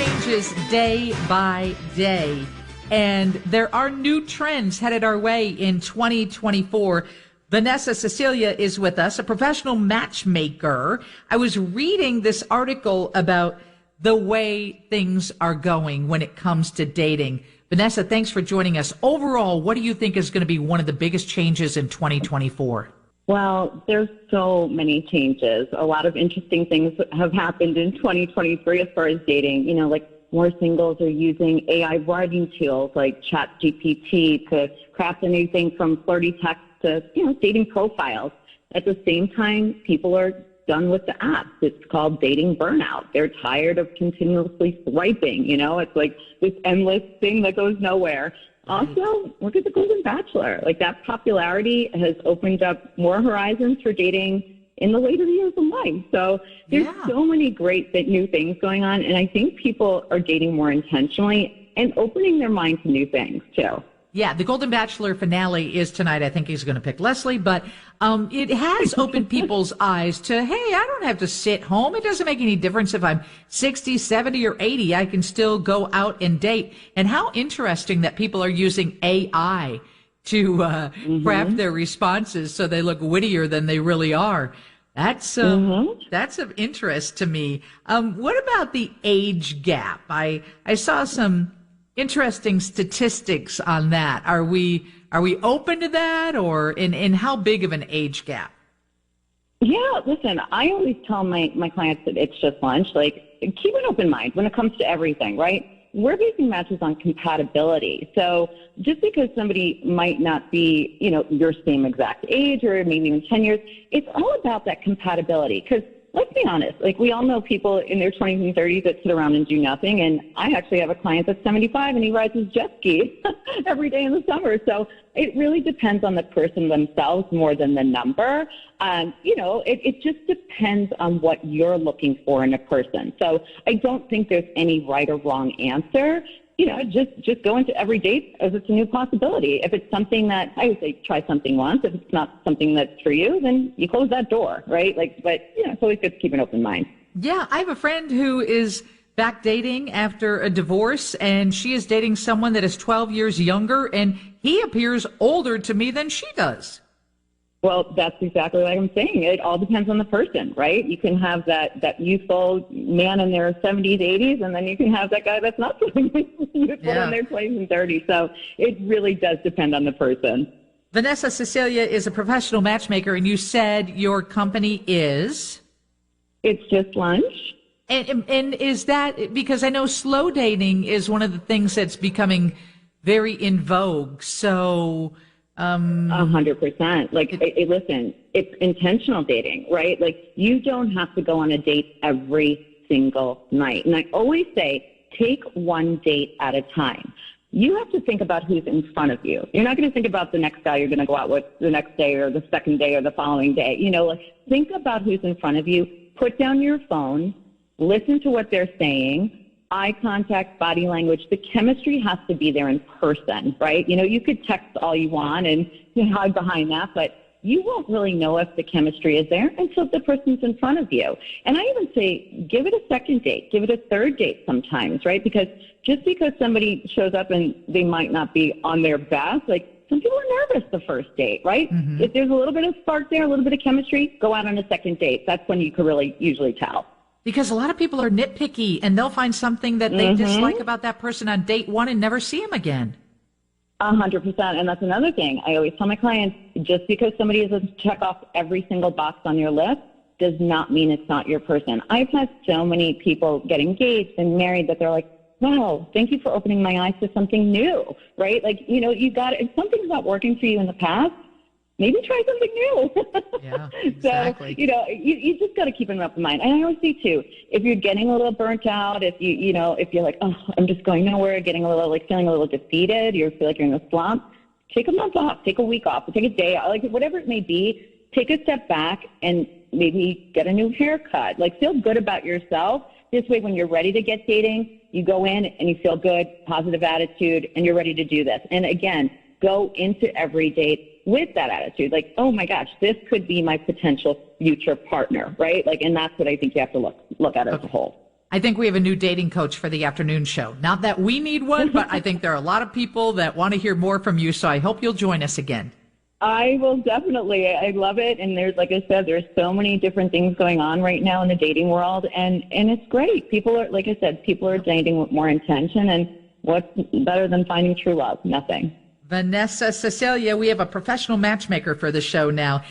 changes day by day, and there are new trends headed our way in 2024. Vanessa Sescila is with us, a professional matchmaker. I was reading this article about the way things are going when it comes to dating. Vanessa, thanks for joining us. Overall, what do you think is going to be one of the biggest changes in 2024? Well, there's so many changes. A lot of interesting things have happened in 2023 as far as dating. You know, like more singles are using AI writing tools like ChatGPT to craft anything from flirty text to, dating profiles. At the same time, people are done with the apps. It's called dating burnout. They're tired of continuously swiping. It's like this endless thing that goes nowhere. Also, look at the Golden Bachelor. Like, that popularity has opened up more horizons for dating in the later years of life. So there's so many great new things going on, and I think people are dating more intentionally and opening their mind to new things too. Yeah, the Golden Bachelor finale is tonight. I think he's going to pick Leslie, but it has opened people's eyes to, hey, I don't have to sit home. It doesn't make any difference if I'm 60, 70, or 80. I can still go out and date. And how interesting that people are using AI to craft their responses so they look wittier than they really are. That's of interest to me. What about the age gap? I saw some interesting statistics on that. Are we open to that, or in how big of an age gap? Yeah, listen, I always tell my clients that it's just lunch. Like, keep an open mind when it comes to everything, right? We're basing matches on compatibility. So just because somebody might not be, your same exact age or maybe even 10 years, it's all about that compatibility. Because let's be honest, like, we all know people in their 20s and 30s that sit around and do nothing. And I actually have a client that's 75 and he rides his jet ski every day in the summer. So it really depends on the person themselves more than the number. It just depends on what you're looking for in a person. So I don't think there's any right or wrong answer. Just go into every date as it's a new possibility. If it's something that, I would say, try something once. If it's not something that's for you, then you close that door, right? It's always good to keep an open mind. Yeah, I have a friend who is back dating after a divorce, and she is dating someone that is 12 years younger, and he appears older to me than she does. Well, that's exactly what I'm saying. It all depends on the person, right? You can have that youthful man in their 70s, 80s, and then you can have that guy that's not so youthful in their 20s and 30s. So it really does depend on the person. Vanessa Sescila is a professional matchmaker, and you said your company is? It's Just Lunch. And is that, because I know slow dating is one of the things that's becoming very in vogue. So 100%. Listen, it's intentional dating, right? Like, you don't have to go on a date every single night. And I always say, take one date at a time. You have to think about who's in front of you. You're not going to think about the next guy you're going to go out with the next day or the second day or the following day. Think about who's in front of you. Put down your phone. Listen to what they're saying. Eye contact, body language, the chemistry has to be there in person, right? You could text all you want and hide behind that, but you won't really know if the chemistry is there until the person's in front of you. And I even say, give it a second date, give it a third date sometimes, right? Because just because somebody shows up and they might not be on their best, like, some people are nervous the first date, right? Mm-hmm. If there's a little bit of spark there, a little bit of chemistry, go out on a second date. That's when you can really usually tell. Because a lot of people are nitpicky, and they'll find something that they dislike about that person on date one and never see him again. 100%. And that's another thing. I always tell my clients, just because somebody doesn't check off every single box on your list does not mean it's not your person. I've had so many people get engaged and married that they're like, wow, thank you for opening my eyes to something new, right? Like, if something's not working for you in the past, maybe try something new. Yeah, exactly. So, you just got to keep an open mind. And I always say, too, if you're getting a little burnt out, if you're like, oh, I'm just going nowhere, getting a little, feeling a little defeated, you feel like you're in a slump, take a month off, take a week off, take a day off, whatever it may be, take a step back and maybe get a new haircut. Feel good about yourself. This way, when you're ready to get dating, you go in and you feel good, positive attitude, and you're ready to do this. And again, go into every date with that attitude, like, oh my gosh, this could be my potential future partner, right? And that's what I think you have to look at as a whole. I think we have a new dating coach for the afternoon show. Not that we need one, but I think there are a lot of people that want to hear more from you, so I hope you'll join us again. I will definitely. I love it. And there's, like I said, there's so many different things going on right now in the dating world. And it's great. People are, like I said, people are dating with more intention. And what's better than finding true love? Nothing. Vanessa Sescila, we have a professional matchmaker for the show now.